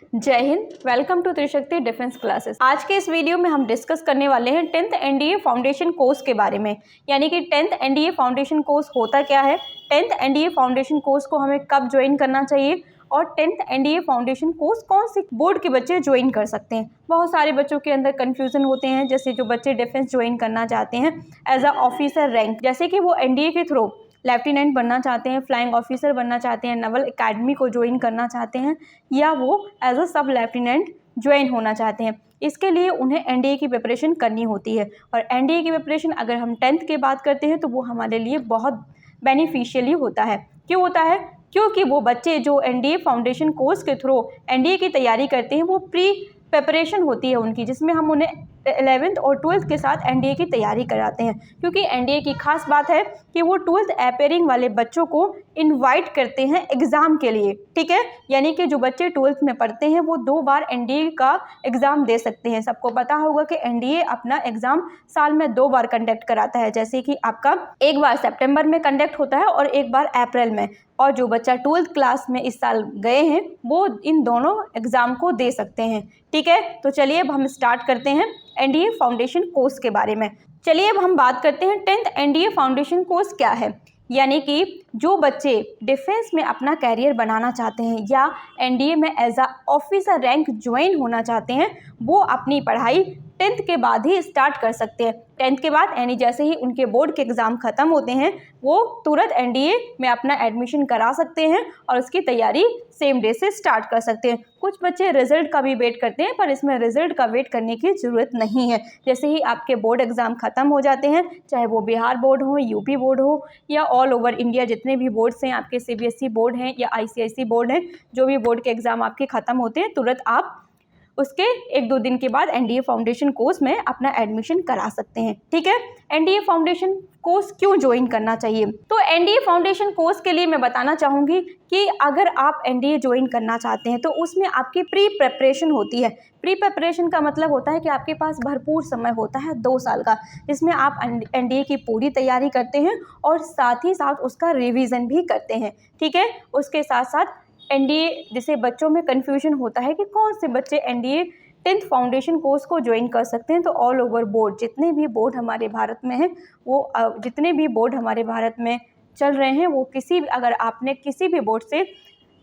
जय हिंद। Welcome to Trishakti defence classes. आज के इस वीडियो में हम डिस्कस करने वाले हैं 10th एनडीए फाउंडेशन कोर्स के बारे में। यानी कि 10th एनडीए फाउंडेशन कोर्स होता क्या है, 10th एनडीए फाउंडेशन कोर्स को हमें कब ज्वाइन करना चाहिए और 10th एनडीए फाउंडेशन कोर्स कौन से बोर्ड के बच्चे ज्वाइन कर सकते हैं। बहुत सारे बच्चों के अंदर कन्फ्यूजन होते हैं, जैसे जो बच्चे डिफेंस ज्वाइन करना चाहते हैं एज अ ऑफिसर रैंक, जैसे कि वो एनडीए के थ्रू लेफ्टिनेंट बनना चाहते हैं, फ्लाइंग ऑफिसर बनना चाहते हैं, नेवल एकेडमी को ज्वाइन करना चाहते हैं, या वो एज अ सब लेफ्टिनेंट ज्वाइन होना चाहते हैं। इसके लिए उन्हें एनडीए की प्रिपरेशन करनी होती है। और एनडीए की प्रिपरेशन अगर हम 10th की बात करते हैं तो वो हमारे लिए बहुत बेनिफिशियली होता है। क्यों होता है? क्योंकि वो बच्चे जो एनडीए फाउंडेशन कोर्स के थ्रू एनडीए की तैयारी करते हैं वो प्री प्रिपरेशन होती है उनकी, जिसमें हम उन्हें 11th और 12th के साथ एनडीए की तैयारी कराते हैं। क्योंकि एनडीए की खास बात है कि वो 12th अपेयरिंग वाले बच्चों को इनवाइट करते हैं एग्ज़ाम के लिए, ठीक है। यानी कि जो बच्चे 12th में पढ़ते हैं वो 2 बार एनडीए का एग्ज़ाम दे सकते हैं। सबको पता होगा कि एनडीए अपना एग्ज़ाम साल में 2 बार कंडक्ट कराता है, जैसे कि आपका एक बार सितंबर में कंडक्ट होता है और एक बार अप्रैल में। और जो बच्चा 12th क्लास में इस साल गए हैं वो इन दोनों एग्ज़ाम को दे सकते हैं, ठीक है। तो चलिए अब हम स्टार्ट करते हैं एनडीए फाउंडेशन कोर्स के बारे में। चलिए अब हम बात करते हैं 10th एनडीए फाउंडेशन कोर्स क्या है। यानी कि जो बच्चे डिफेंस में अपना कैरियर बनाना चाहते हैं या एनडीए में as a officer rank join होना चाहते हैं, वो अपनी पढ़ाई 10th के बाद ही स्टार्ट कर सकते हैं। 10th के बाद यानी जैसे ही उनके बोर्ड के एग्ज़ाम ख़त्म होते हैं वो तुरंत एनडीए में अपना एडमिशन करा सकते हैं और उसकी तैयारी सेम डे से स्टार्ट कर सकते हैं। कुछ बच्चे रिजल्ट का भी वेट करते हैं, पर इसमें रिजल्ट का वेट करने की ज़रूरत नहीं है। जैसे ही आपके बोर्ड एग्ज़ाम ख़त्म हो जाते हैं, चाहे वो बिहार बोर्ड हो, यूपी बोर्ड हो या ऑल ओवर इंडिया जितने भी बोर्ड्स हैं, आपके सीबीएसई बोर्ड हैं या आईसीआईसी बोर्ड हैं, जो भी बोर्ड के एग्ज़ाम आपके ख़त्म होते हैं, तुरंत आप उसके 1-2 दिन के बाद एनडीए फाउंडेशन कोर्स में अपना एडमिशन करा सकते हैं, ठीक है। एनडीए फाउंडेशन कोर्स क्यों ज्वाइन करना चाहिए? तो एनडीए फाउंडेशन कोर्स के लिए मैं बताना चाहूँगी कि अगर आप एनडीए ज्वाइन करना चाहते हैं तो उसमें आपकी प्री प्रिपरेशन होती है। प्री प्रिपरेशन का मतलब होता है कि आपके पास भरपूर समय होता है 2 साल का, जिसमें आप एनडीए की पूरी तैयारी करते हैं और साथ ही साथ उसका रिवीजन भी करते हैं, ठीक है। उसके साथ साथ एनडीए, जिसे बच्चों में कन्फ्यूजन होता है कि कौन से बच्चे एनडीए 10th फाउंडेशन कोर्स को ज्वाइन कर सकते हैं, तो ऑल ओवर बोर्ड जितने भी बोर्ड हमारे भारत में हैं वो जितने भी बोर्ड हमारे भारत में चल रहे हैं वो अगर आपने किसी भी बोर्ड से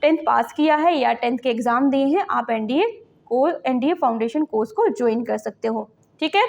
10th पास किया है या 10th के एग्ज़ाम दिए हैं, आप एनडीए फाउंडेशन कोर्स को ज्वाइन कर सकते हो, ठीक है।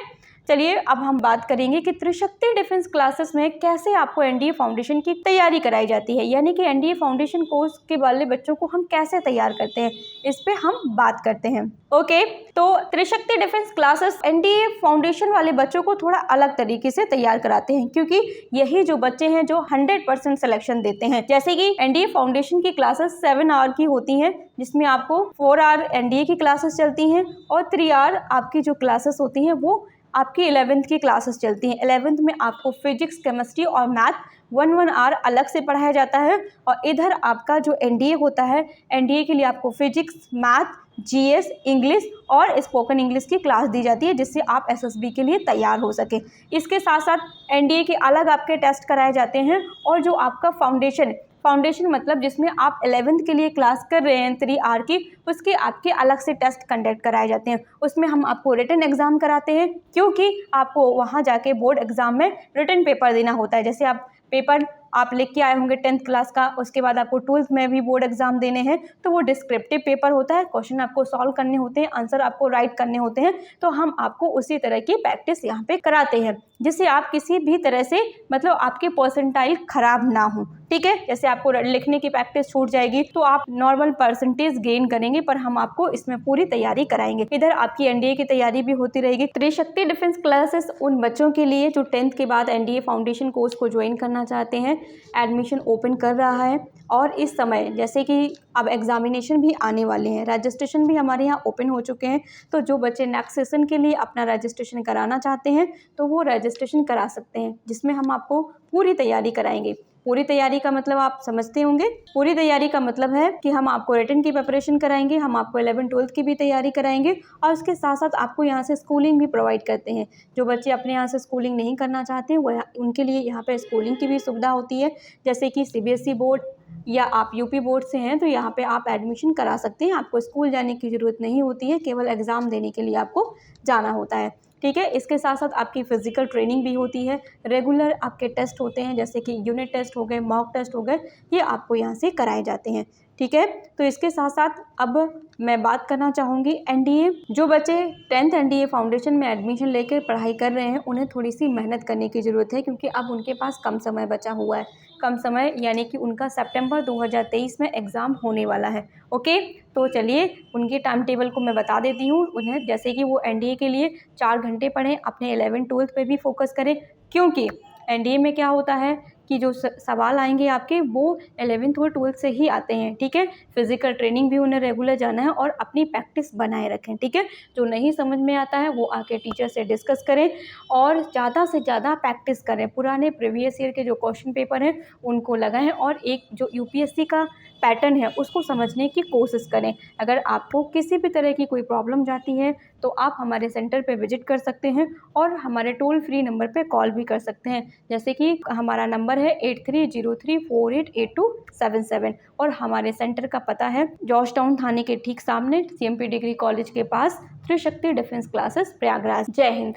चलिए अब हम बात करेंगे कि त्रिशक्ति डिफेंस क्लासेस में कैसे आपको एनडीए फाउंडेशन की तैयारी कराई जाती है। यानी कि एनडीए फाउंडेशन कोर्स के वाले बच्चों को हम कैसे तैयार करते हैं, इस पे हम बात करते हैं। ओके, तो त्रिशक्ति डिफेंस क्लासेस एनडीए फाउंडेशन वाले बच्चों को थोड़ा अलग तरीके से तैयार कराते हैं, क्योंकि यही जो बच्चे हैं जो 100% सिलेक्शन देते हैं। जैसे कि एनडीए फाउंडेशन की क्लासेस 7 आवर की होती हैं, जिसमें आपको 4 आवर एनडीए की क्लासेस चलती हैं और 3 आवर आपकी जो क्लासेस होती हैं वो आपकी 11th की क्लासेस चलती हैं। 11th में आपको फिजिक्स, केमिस्ट्री और मैथ 1-1 आवर अलग से पढ़ाया जाता है। और इधर आपका जो एनडीए होता है, एनडीए के लिए आपको फिजिक्स, मैथ, जीएस, इंग्लिश और स्पोकन इंग्लिश की क्लास दी जाती है, जिससे आप एसएसबी के लिए तैयार हो सकें। इसके साथ साथ एनडीए के अलग आपके टेस्ट कराए जाते हैं। और जो आपका फाउंडेशन मतलब जिसमें आप 11th के लिए क्लास कर रहे हैं 3 आवर की, उसके आपके अलग से टेस्ट कंडक्ट कराए जाते हैं। उसमें हम आपको रिटन एग्ज़ाम कराते हैं, क्योंकि आपको वहाँ जाके बोर्ड एग्ज़ाम में रिटन पेपर देना होता है। जैसे पेपर आप लिख के आए होंगे 10th क्लास का, उसके बाद आपको 12th में भी बोर्ड एग्ज़ाम देने हैं, तो वो डिस्क्रिप्टिव पेपर होता है। क्वेश्चन आपको सॉल्व करने होते हैं, आंसर आपको राइट करने होते हैं। तो हम आपको उसी तरह की प्रैक्टिस यहाँ पे कराते हैं, जिससे आप किसी भी तरह से मतलब आपके परसेंटाइल खराब ना हो, ठीक है। जैसे आपको लिखने की प्रैक्टिस छूट जाएगी तो आप नॉर्मल परसेंटेज गेन करेंगे, पर हम आपको इसमें पूरी तैयारी कराएंगे। इधर आपकी एनडीए की तैयारी भी होती रहेगी। त्रिशक्ति डिफेंस क्लासेस उन बच्चों के लिए जो 10th के बाद एनडीए फाउंडेशन कोर्स को ज्वाइन करना चाहते हैं, एडमिशन ओपन कर रहा है। और इस समय जैसे कि अब एग्जामिनेशन भी आने वाले हैं, रजिस्ट्रेशन भी हमारे यहाँ ओपन हो चुके हैं। तो जो बच्चे नेक्स्ट सेशन के लिए अपना रजिस्ट्रेशन कराना चाहते हैं तो वो रजिस्ट्रेशन करा सकते हैं, जिसमें हम आपको पूरी तैयारी कराएंगे। पूरी तैयारी का मतलब आप समझते होंगे। पूरी तैयारी का मतलब है कि हम आपको रिटन की प्रिपरेशन कराएंगे, हम आपको 11th-12th की भी तैयारी कराएंगे और उसके साथ साथ आपको यहाँ से स्कूलिंग भी प्रोवाइड करते हैं। जो बच्चे अपने यहाँ से स्कूलिंग नहीं करना चाहते हैं वो उनके लिए यहाँ पे स्कूलिंग की भी सुविधा होती है, जैसे कि सीबीएसई बोर्ड, या आप यूपी बोर्ड से हैं तो यहाँ पे आप एडमिशन करा सकते हैं। आपको स्कूल जाने की ज़रूरत नहीं होती है, केवल एग्ज़ाम देने के लिए आपको जाना होता है। ठीक है, इसके साथ साथ आपकी फ़िज़िकल ट्रेनिंग भी होती है। रेगुलर आपके टेस्ट होते हैं, जैसे कि यूनिट टेस्ट हो गए, मॉक टेस्ट हो गए, ये आपको यहाँ से कराए जाते हैं। ठीक है, तो इसके साथ साथ अब मैं बात करना चाहूँगी एनडीए। जो बच्चे 10th एनडीए फाउंडेशन में एडमिशन लेकर पढ़ाई कर रहे हैं, उन्हें थोड़ी सी मेहनत करने की ज़रूरत है, क्योंकि अब उनके पास कम समय बचा हुआ है। कम समय यानी कि उनका सितंबर 2023 में एग्ज़ाम होने वाला है। ओके, तो चलिए उनके टाइम टेबल को मैं बता देती हूँ उन्हें। जैसे कि वो एनडीए के लिए 4 घंटे पढ़ें, अपने 11th-12th पे भी फोकस करें, क्योंकि एनडीए में क्या होता है कि जो सवाल आएंगे आपके वो 11th और 12th से ही आते हैं। ठीक है, फिजिकल ट्रेनिंग भी उन्हें रेगुलर जाना है और अपनी प्रैक्टिस बनाए रखें। ठीक है, जो नहीं समझ में आता है वो आके टीचर से डिस्कस करें और ज़्यादा से ज़्यादा प्रैक्टिस करें। पुराने प्रीवियस ईयर के जो क्वेश्चन पेपर हैं उनको लगाएं और एक जो यूपीएससी का पैटर्न है उसको समझने की कोशिश करें। अगर आपको किसी भी तरह की कोई प्रॉब्लम जाती है तो आप हमारे सेंटर पे विजिट कर सकते हैं और हमारे टोल फ्री नंबर पे कॉल भी कर सकते हैं। जैसे कि हमारा नंबर है 8303488277 और हमारे सेंटर का पता है जॉर्ज टाउन थाने के ठीक सामने CMP डिग्री कॉलेज के पास त्रिशक्ति डिफेंस क्लासेस प्रयागराज। जय हिंद।